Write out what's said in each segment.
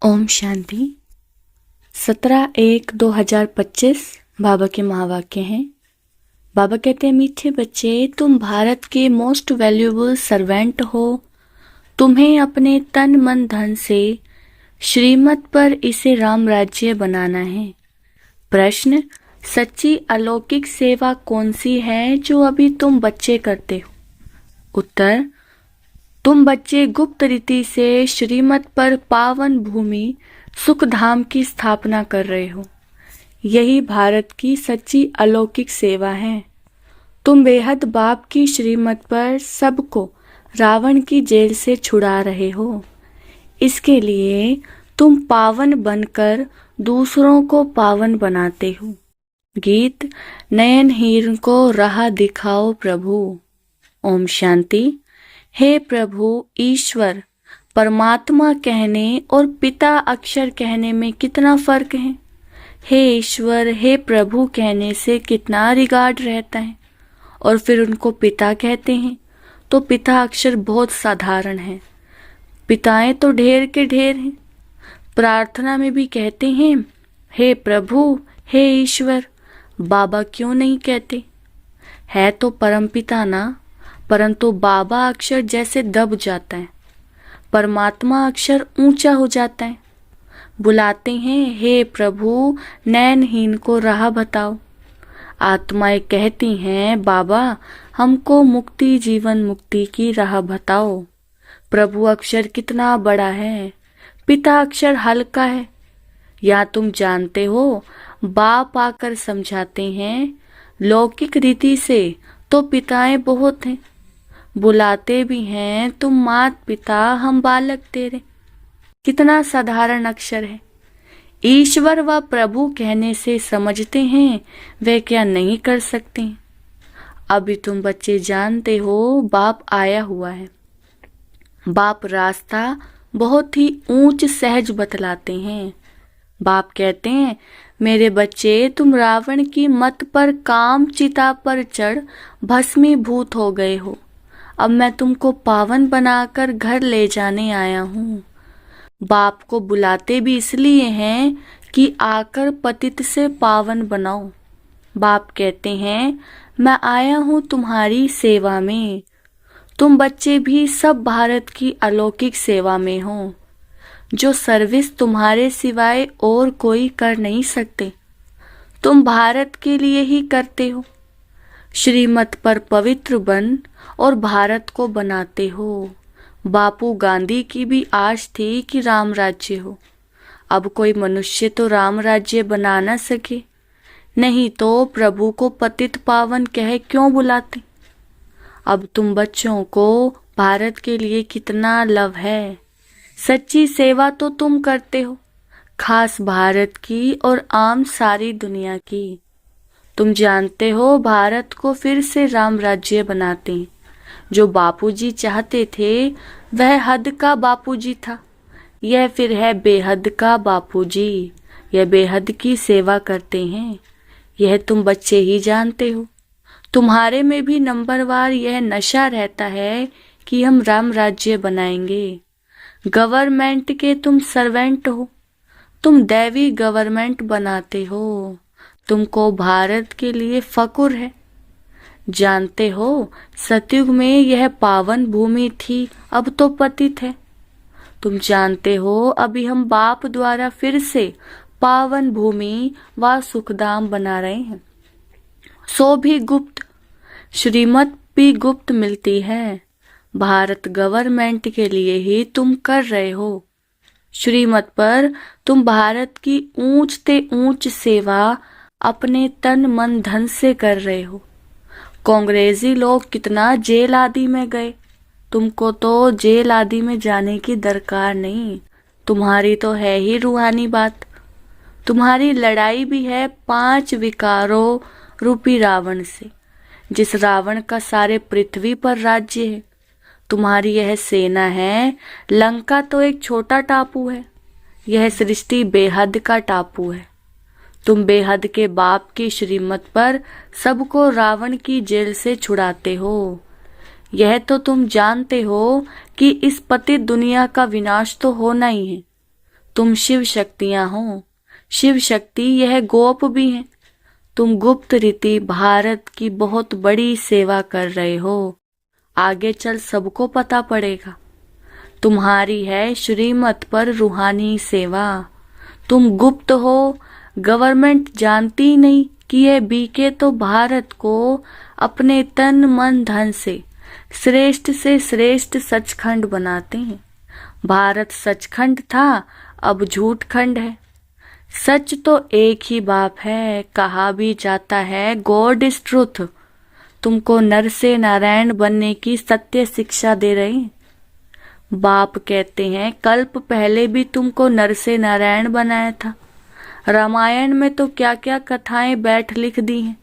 ओम शांति। 17/1/2025 बाबा के महावाक्य हैं। बाबा कहते हैं, मीठे बच्चे, तुम भारत के मोस्ट वैल्यूएबल सर्वेंट हो। तुम्हें अपने तन मन धन से श्रीमत पर इसे राम राज्य बनाना है। प्रश्न, सच्ची अलौकिक सेवा कौन सी है जो अभी तुम बच्चे करते हो? उत्तर, तुम बच्चे गुप्त रीति से श्रीमत पर पावन भूमि सुखधाम की स्थापना कर रहे हो। यही भारत की सच्ची अलौकिक सेवा है। तुम बेहद बाप की श्रीमत पर सबको रावण की जेल से छुड़ा रहे हो। इसके लिए तुम पावन बनकर दूसरों को पावन बनाते हो। गीत, नयनहीन को राह दिखाओ प्रभु। ओम शांति। हे प्रभु ईश्वर परमात्मा कहने और पिता अक्षर कहने में कितना फर्क है। हे ईश्वर, हे प्रभु कहने से कितना रिगार्ड रहता है, और फिर उनको पिता कहते हैं तो पिता अक्षर बहुत साधारण है। पिताएं तो ढेर के ढेर हैं। प्रार्थना में भी कहते हैं हे प्रभु, हे ईश्वर। बाबा क्यों नहीं कहते? है तो परमपिता ना, परंतु बाबा अक्षर जैसे दब जाता है, परमात्मा अक्षर ऊंचा हो जाता है। बुलाते हैं हे प्रभु, नयनहीन को राह बताओ। आत्माएं कहती हैं बाबा, हमको मुक्ति, जीवन मुक्ति की राह बताओ। प्रभु अक्षर कितना बड़ा है, पिता अक्षर हल्का है। या तुम जानते हो, बाप आकर समझाते हैं लौकिक रीति से तो पिताएं बहुत हैं। बुलाते भी हैं तुम मात पिता, हम बालक तेरे। कितना साधारण अक्षर है। ईश्वर व प्रभु कहने से समझते हैं वे क्या नहीं कर सकते। अभी तुम बच्चे जानते हो बाप आया हुआ है। बाप रास्ता बहुत ही ऊंच सहज बतलाते हैं। बाप कहते हैं, मेरे बच्चे, तुम रावण की मत पर काम चिता पर चढ़ भस्मीभूत हो गए हो। अब मैं तुमको पावन बनाकर घर ले जाने आया हूँ। बाप को बुलाते भी इसलिए हैं कि आकर पतित से पावन बनाओ। बाप कहते हैं, मैं आया हूँ तुम्हारी सेवा में। तुम बच्चे भी सब भारत की अलौकिक सेवा में हो, जो सर्विस तुम्हारे सिवाय और कोई कर नहीं सकते। तुम भारत के लिए ही करते हो। श्रीमत पर पवित्र बन और भारत को बनाते हो। बापू गांधी की भी आश थी कि राम राज्य हो। अब कोई मनुष्य तो राम राज्य बना न सके, नहीं तो प्रभु को पतित पावन कह क्यों बुलाते। अब तुम बच्चों को भारत के लिए कितना लव है। सच्ची सेवा तो तुम करते हो, खास भारत की और आम सारी दुनिया की। तुम जानते हो भारत को फिर से राम राज्य बनाते हैं। जो बापूजी चाहते थे वह हद का बापूजी था, यह फिर है बेहद का बापूजी। यह बेहद की सेवा करते हैं, यह तुम बच्चे ही जानते हो। तुम्हारे में भी नंबरवार यह नशा रहता है कि हम राम राज्य बनाएंगे। गवर्नमेंट के तुम सर्वेंट हो, तुम दैवी गवर्नमेंट बनाते हो। तुमको भारत के लिए फकुर है। जानते हो सतयुग में यह पावन भूमि थी, अब तो पतित है। तुम जानते हो अभी हम बाप द्वारा फिर से पावन भूमि व सुखधाम बना रहे हैं। सो भी गुप्त, श्रीमत भी गुप्त मिलती है। भारत गवर्नमेंट के लिए ही तुम कर रहे हो। श्रीमत पर तुम भारत की ऊंच ते ऊंच सेवा अपने तन मन धन से कर रहे हो। कांग्रेसी लोग कितना जेल आदि में गए, तुमको तो जेल आदि में जाने की दरकार नहीं। तुम्हारी तो है ही रूहानी बात। तुम्हारी लड़ाई भी है 5 विकारों रूपी रावण से, जिस रावण का सारे पृथ्वी पर राज्य है। तुम्हारी यह सेना है। लंका तो एक छोटा टापू है, यह सृष्टि बेहद का टापू है। तुम बेहद के बाप की श्रीमत पर सबको रावण की जेल से छुड़ाते हो। यह तो तुम जानते हो कि इस पतित दुनिया का विनाश तो होना ही है। तुम शिव शक्तियां हो। शिव शक्ति यह गोप भी हैं। तुम गुप्त रीति भारत की बहुत बड़ी सेवा कर रहे हो। आगे चल सबको पता पड़ेगा। तुम्हारी है श्रीमत पर रूहानी सेवा। तुम गुप्त हो, गवर्नमेंट जानती नहीं कि ये बीके तो भारत को अपने तन मन धन से श्रेष्ठ सचखंड बनाते हैं। भारत सचखंड था, अब झूठ खंड है। सच तो एक ही बाप है, कहा भी जाता है गॉड इज ट्रूथ। तुमको नर से नारायण बनने की सत्य शिक्षा दे रहे हैं। बाप कहते हैं कल्प पहले भी तुमको नर से नारायण बनाया था। रामायण में तो क्या क्या कथाएं बैठ लिख दी हैं।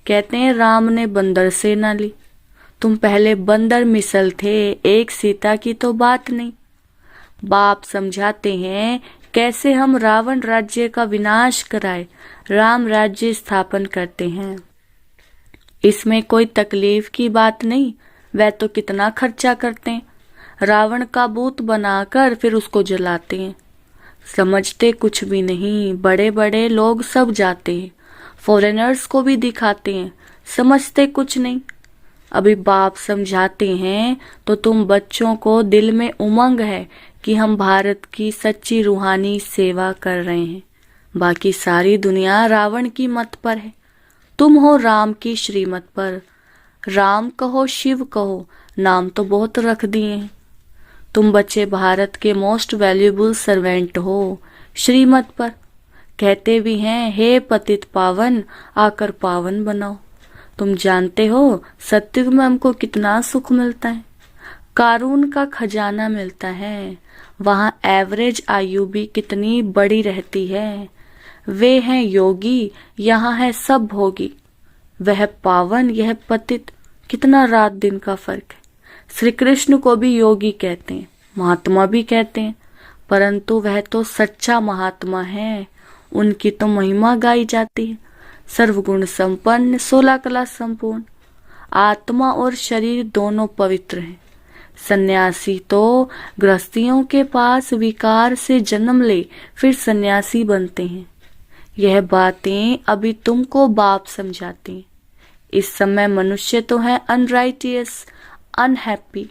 कहते हैं राम ने बंदर सेना ली। तुम पहले बंदर मिसल थे, एक सीता की तो बात नहीं। बाप समझाते हैं कैसे हम रावण राज्य का विनाश कराए, राम राज्य स्थापन करते हैं। इसमें कोई तकलीफ की बात नहीं। वह तो कितना खर्चा करते हैं, रावण का भूत बनाकर फिर उसको जलाते हैं। समझते कुछ भी नहीं। बड़े बड़े लोग सब जाते हैं, फॉरेनर्स को भी दिखाते हैं, समझते कुछ नहीं। अभी बाप समझाते हैं तो तुम बच्चों को दिल में उमंग है कि हम भारत की सच्ची रूहानी सेवा कर रहे हैं। बाकी सारी दुनिया रावण की मत पर है, तुम हो राम की श्रीमत पर। राम कहो शिव कहो, नाम तो बहुत रख दिए हैं। तुम बच्चे भारत के मोस्ट वैल्यूएबल सर्वेंट हो श्रीमत पर। कहते भी हैं हे पतित पावन आकर पावन बनाओ। तुम जानते हो सत्युग में हमको कितना सुख मिलता है, कारून का खजाना मिलता है। वहाँ एवरेज आयु भी कितनी बड़ी रहती है। वे हैं योगी, यहाँ है सब भोगी। वह पावन, यह पतित, कितना रात दिन का फर्क है। श्री कृष्ण को भी योगी कहते हैं, महात्मा भी कहते हैं, परंतु वह तो सच्चा महात्मा है। उनकी तो महिमा गाई जाती है। सर्वगुण संपन्न, 16 कला संपूर्ण, आत्मा और शरीर दोनों पवित्र हैं। सन्यासी तो गृहस्थियों के पास विकार से जन्म ले फिर सन्यासी बनते हैं। यह बातें अभी तुमको बाप समझाते हैं। इस समय मनुष्य तो है अनराइटियस, अनहैप्पी।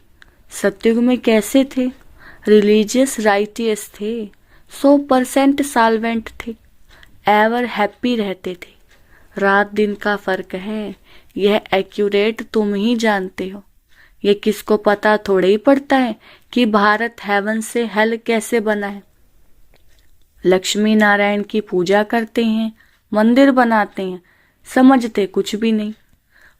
सत्युग में कैसे थे? रिलीजियस राइटियस थे, 100% साल्वेंट थे, एवर हैप्पी रहते थे। रात दिन का फर्क है, यह एक्यूरेट तुम ही जानते हो। ये किसको पता थोड़े ही पड़ता है कि भारत हेवन से हेल कैसे बना है। लक्ष्मी नारायण की पूजा करते हैं, मंदिर बनाते हैं, समझते कुछ भी नहीं।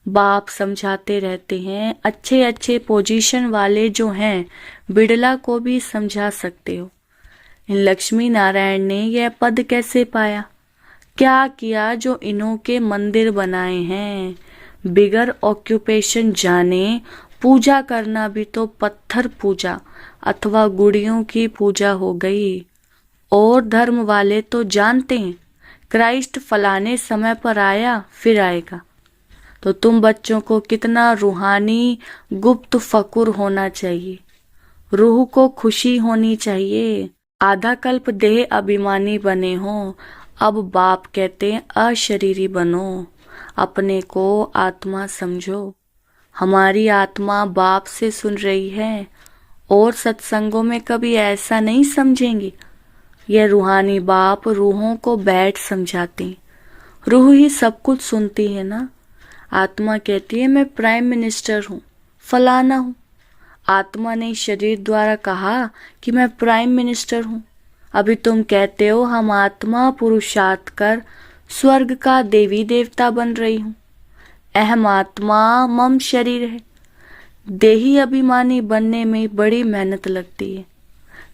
बाप समझाते रहते हैं, अच्छे अच्छे पोजीशन वाले जो हैं बिड़ला को भी समझा सकते हो। इन लक्ष्मी नारायण ने यह पद कैसे पाया, क्या किया जो इन्हों के मंदिर बनाए हैं। बिगर ऑक्यूपेशन जाने पूजा करना भी तो पत्थर पूजा अथवा गुड़ियों की पूजा हो गई। और धर्म वाले तो जानते हैं क्राइस्ट फलाने समय पर आया फिर आएगा। तो तुम बच्चों को कितना रूहानी गुप्त फकुर होना चाहिए, रूह को खुशी होनी चाहिए। आधा कल्प देह अभिमानी बने हो, अब बाप कहते हैं अशरीरी बनो, अपने को आत्मा समझो। हमारी आत्मा बाप से सुन रही है और सत्संगों में कभी ऐसा नहीं समझेंगे। यह रूहानी बाप रूहों को बैठ समझाते हैं। रूह ही सब कुछ सुनती है ना। आत्मा कहती है मैं प्राइम मिनिस्टर हूँ, फलाना हूँ। आत्मा ने शरीर द्वारा कहा कि मैं प्राइम मिनिस्टर हूँ। अभी तुम कहते हो हम आत्मा पुरुषार्थ कर स्वर्ग का देवी देवता बन रही हूँ। अहम आत्मा मम शरीर है। देही अभिमानी बनने में बड़ी मेहनत लगती है।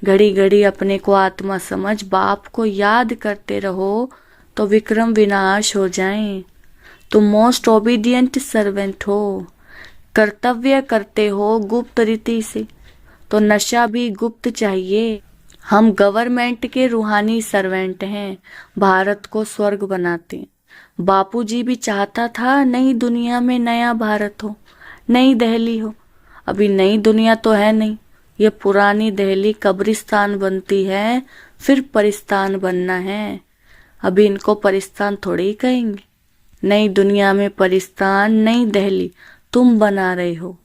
घड़ी घड़ी अपने को आत्मा समझ बाप को याद करते रहो तो विक्रम विनाश हो जाएं। तुम मोस्ट ओबीडियंट सर्वेंट हो, कर्तव्य करते हो गुप्त रीति से, तो नशा भी गुप्त चाहिए। हम गवर्नमेंट के रूहानी सर्वेंट हैं, भारत को स्वर्ग बनाते हैं। बापूजी भी चाहता था नई दुनिया में नया भारत हो, नई दिल्ली हो। अभी नई दुनिया तो है नहीं, ये पुरानी दिल्ली कब्रिस्तान बनती है, फिर परिस्तान बनना है। अभी इनको परिस्तान थोड़ी ही कहेंगे। नई दुनिया में परिस्तान, नई दिल्ली तुम बना रहे हो।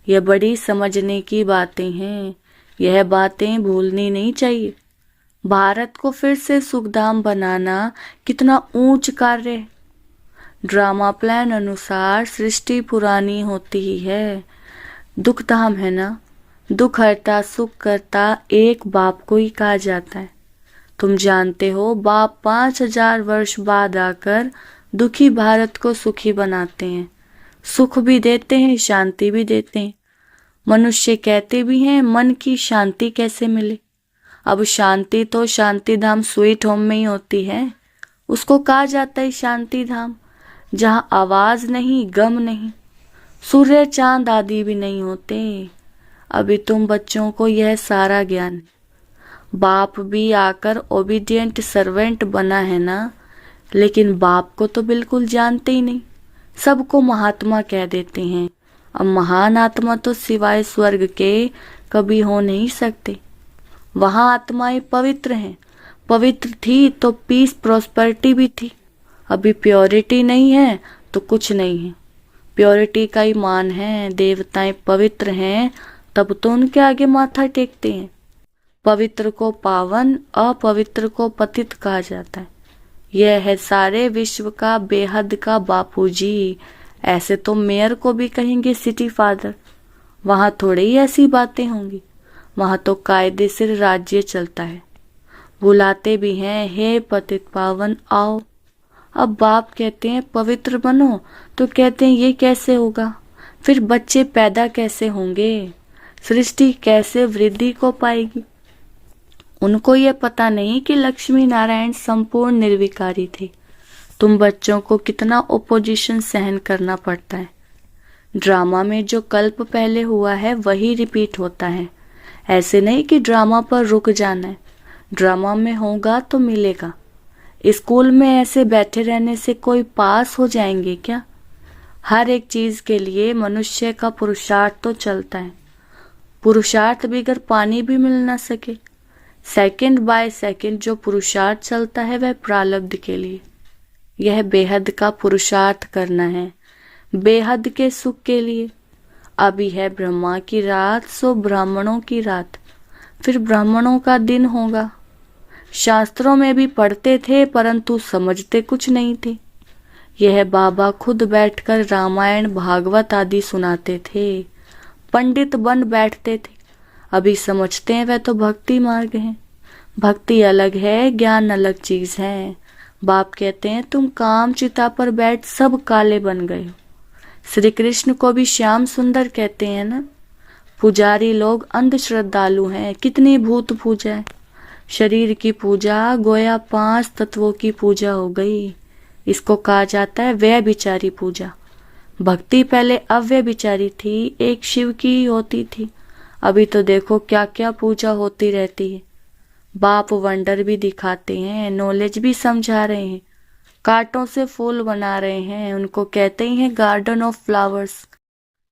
यह बड़ी समझने की बातें हैं, यह बातें भूलनी नहीं चाहिए। भारत को फिर से सुखधाम बनाना कितना ऊंच कार्य है। ड्रामा प्लान अनुसार सृष्टि पुरानी होती ही है। दुखधाम है ना, दुख हरता सुख करता एक बाप को ही कहा जाता है। तुम जानते हो बाप 5000 वर्ष बाद आकर दुखी भारत को सुखी बनाते हैं, सुख भी देते हैं, शांति भी देते हैं। मनुष्य कहते भी हैं मन की शांति कैसे मिले। अब शांति तो शांति धाम स्वीट होम में ही होती है। उसको कहा जाता है शांति धाम, जहाँ आवाज नहीं, गम नहीं, सूर्य चांद आदि भी नहीं होते। अभी तुम बच्चों को यह सारा ज्ञान, बाप भी आकर ओबीडियंट सर्वेंट बना है ना, लेकिन बाप को तो बिल्कुल जानते ही नहीं, सबको महात्मा कह देते हैं। अब महान आत्मा तो सिवाय स्वर्ग के कभी हो नहीं सकते। वहां आत्माएं पवित्र हैं, पवित्र थी तो पीस प्रॉस्पेरिटी भी थी। अभी प्योरिटी नहीं है तो कुछ नहीं है, प्योरिटी का ही मान है। देवताएं पवित्र हैं तब तो उनके आगे माथा टेकते हैं। पवित्र को पावन, अपवित्र को पतित कहा जाता है। यह है सारे विश्व का बेहद का बापूजी। ऐसे तो मेयर को भी कहेंगे सिटी फादर। वहां थोड़ी ही ऐसी बातें होंगी, वहां तो कायदे से राज्य चलता है। बुलाते भी हैं, हे पतित पावन आओ। अब बाप कहते हैं पवित्र बनो, तो कहते हैं ये कैसे होगा, फिर बच्चे पैदा कैसे होंगे, सृष्टि कैसे वृद्धि को पाएगी। उनको ये पता नहीं कि लक्ष्मी नारायण संपूर्ण निर्विकारी थे। तुम बच्चों को कितना ओपोजिशन सहन करना पड़ता है। ड्रामा में जो कल्प पहले हुआ है वही रिपीट होता है। ऐसे नहीं कि ड्रामा पर रुक जाना है, ड्रामा में होगा तो मिलेगा। स्कूल में ऐसे बैठे रहने से कोई पास हो जाएंगे क्या? हर एक चीज के लिए मनुष्य का पुरुषार्थ तो चलता है। पुरुषार्थ बगैर पानी भी मिल ना सके। सेकंड बाय सेकंड जो पुरुषार्थ चलता है वह प्रारब्ध के लिए। यह बेहद का पुरुषार्थ करना है, बेहद के सुख के लिए। अभी है ब्रह्मा की रात, सो ब्राह्मणों की रात, फिर ब्राह्मणों का दिन होगा। शास्त्रों में भी पढ़ते थे परंतु समझते कुछ नहीं थे। यह बाबा खुद बैठकर रामायण भागवत आदि सुनाते थे, पंडित बन बैठते थे। अभी समझते हैं वह तो भक्ति मार्ग है। भक्ति अलग है, ज्ञान अलग चीज है। बाप कहते हैं तुम काम चिता पर बैठ सब काले बन गए हो। श्री कृष्ण को भी श्याम सुंदर कहते हैं ना। पुजारी लोग अंध श्रद्धालु हैं, कितनी भूत पूजा है। शरीर की पूजा गोया 5 तत्वों की पूजा हो गई। इसको कहा जाता है व्यभिचारी पूजा। भक्ति पहले अव्यभिचारी थी, एक शिव की ही होती थी। अभी तो देखो क्या क्या पूजा होती रहती है। बाप वंडर भी दिखाते हैं, नॉलेज भी समझा रहे हैं, कांटों से फूल बना रहे हैं। उनको कहते ही हैं गार्डन ऑफ फ्लावर्स।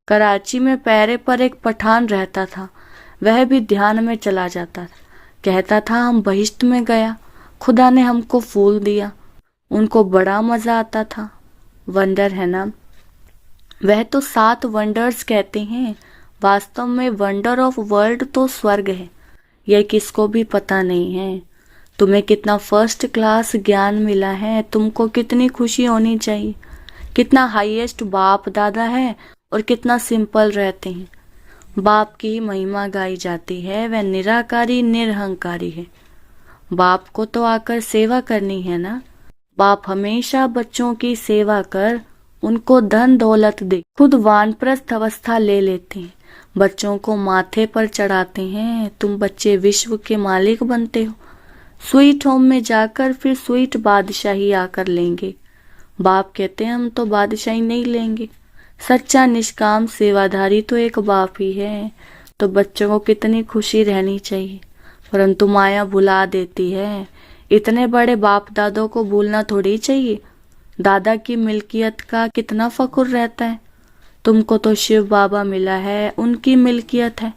कराची में पैरे पर एक पठान रहता था, वह भी ध्यान में चला जाता था। कहता था हम बहिश्त में गया, खुदा ने हमको फूल दिया। उनको बड़ा मजा आता था। वंडर है ना, वह तो 7 वंडर्स कहते हैं। वास्तव में वंडर ऑफ वर्ल्ड तो स्वर्ग है, यह किसको भी पता नहीं है। तुम्हें कितना फर्स्ट क्लास ज्ञान मिला है, तुमको कितनी खुशी होनी चाहिए। कितना हाईएस्ट बाप दादा है और कितना सिंपल रहते हैं। बाप की महिमा गाई जाती है, वह निराकारी निरहंकारी है। बाप को तो आकर सेवा करनी है ना। बाप हमेशा बच्चों की सेवा कर उनको धन दौलत दे, खुद वानप्रस्थ अवस्था ले लेते हैं, बच्चों को माथे पर चढ़ाते हैं। तुम बच्चे विश्व के मालिक बनते हो। स्वीट होम में जाकर फिर स्वीट बादशाही आकर लेंगे। बाप कहते हैं हम तो बादशाही नहीं लेंगे। सच्चा निष्काम सेवाधारी तो एक बाप ही है। तो बच्चों को कितनी खुशी रहनी चाहिए, परंतु माया भुला देती है। इतने बड़े बाप दादों को भूलना थोड़ी चाहिए। दादा की मिल्कियत का कितना फक्र रहता है। तुमको तो शिव बाबा मिला है, उनकी मिल्कियत है।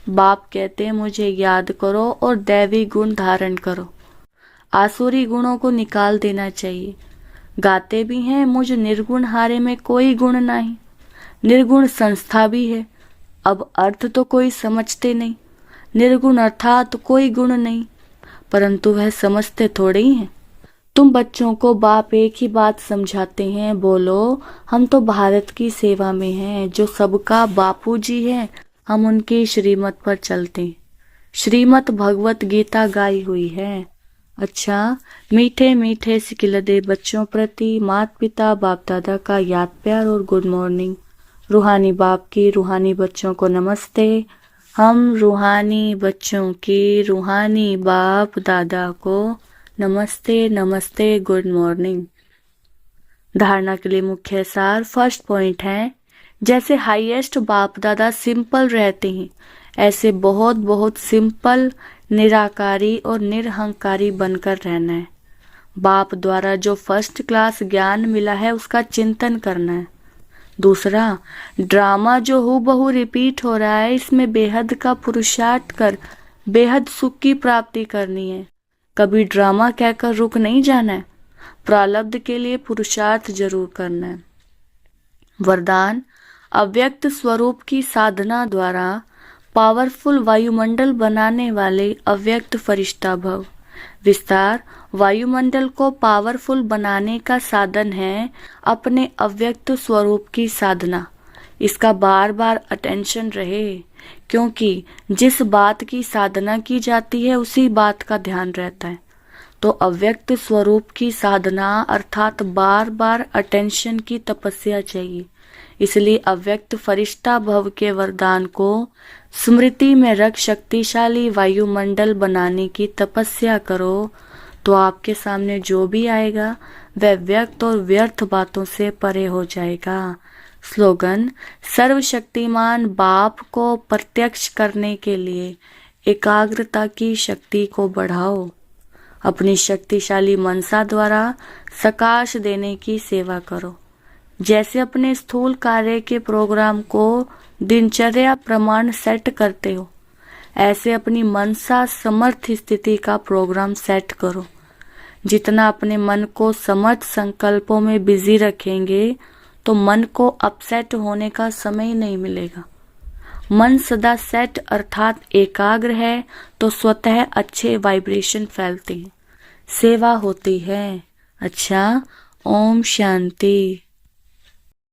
बाप कहते हैं मुझे याद करो और दैवी गुण धारण करो। आसुरी गुणों को निकाल देना चाहिए। गाते भी हैं मुझ निर्गुण हारे में कोई गुण नहीं, निर्गुण संस्था भी है। अब अर्थ तो कोई समझते नहीं, निर्गुण अर्थात कोई गुण नहीं, परंतु वह समझते थोड़े ही हैं। तुम बच्चों को बाप एक ही बात समझाते हैं, बोलो हम तो भारत की सेवा में हैं, जो सबका बापूजी है, हम उनकी श्रीमत पर चलते हैं। श्रीमत भगवत गीता गाई हुई है। अच्छा, मीठे मीठे सिकिलदे बच्चों प्रति माता पिता बाप दादा का याद प्यार और गुड मॉर्निंग। रूहानी बाप की रूहानी बच्चों को नमस्ते। हम रूहानी बच्चों की रूहानी बाप दादा को नमस्ते नमस्ते, गुड मॉर्निंग। धारणा के लिए मुख्य सार। फर्स्ट पॉइंट है, जैसे हाईएस्ट बाप दादा सिंपल रहते हैं, ऐसे बहुत बहुत सिंपल, निराकारी और निरहंकारी बनकर रहना है। बाप द्वारा जो फर्स्ट क्लास ज्ञान मिला है उसका चिंतन करना है। दूसरा, ड्रामा जो हूबहू रिपीट हो रहा है, इसमें बेहद का पुरुषार्थ कर बेहद सुख की प्राप्ति करनी है। कभी ड्रामा कहकर रुक नहीं जाना है, प्रारब्ध के लिए पुरुषार्थ जरूर करना है। वरदान, अव्यक्त स्वरूप की साधना द्वारा पावरफुल वायुमंडल बनाने वाले अव्यक्त फरिश्ता भव। विस्तार, वायुमंडल को पावरफुल बनाने का साधन है अपने अव्यक्त स्वरूप की साधना। इसका बार बार अटेंशन रहे, क्योंकि जिस बात की साधना की जाती है उसी बात का ध्यान रहता है। तो अव्यक्त स्वरूप की साधना अर्थात बार बार अटेंशन की तपस्या चाहिए। इसलिए अव्यक्त फरिश्ता भव के वरदान को स्मृति में रख शक्तिशाली वायुमंडल बनाने की तपस्या करो, तो आपके सामने जो भी आएगा वह व्यक्त और व्यर्थ बातों से परे हो जाएगा। स्लोगन, सर्वशक्तिमान बाप को प्रत्यक्ष करने के लिए एकाग्रता की शक्ति को बढ़ाओ। अपनी शक्तिशाली मनसा द्वारा सकाश देने की सेवा करो। जैसे अपने स्थूल कार्य के प्रोग्राम को दिनचर्या प्रमाण सेट करते हो, ऐसे अपनी मनसा समर्थ स्थिति का प्रोग्राम सेट करो। जितना अपने मन को समर्थ संकल्पों में बिजी रखेंगे तो मन को अपसेट होने का समय ही नहीं मिलेगा। मन सदा सेट अर्थात एकाग्र है तो स्वतः अच्छे वाइब्रेशन फैलते हैं, सेवा होती है। अच्छा, ओम शांति।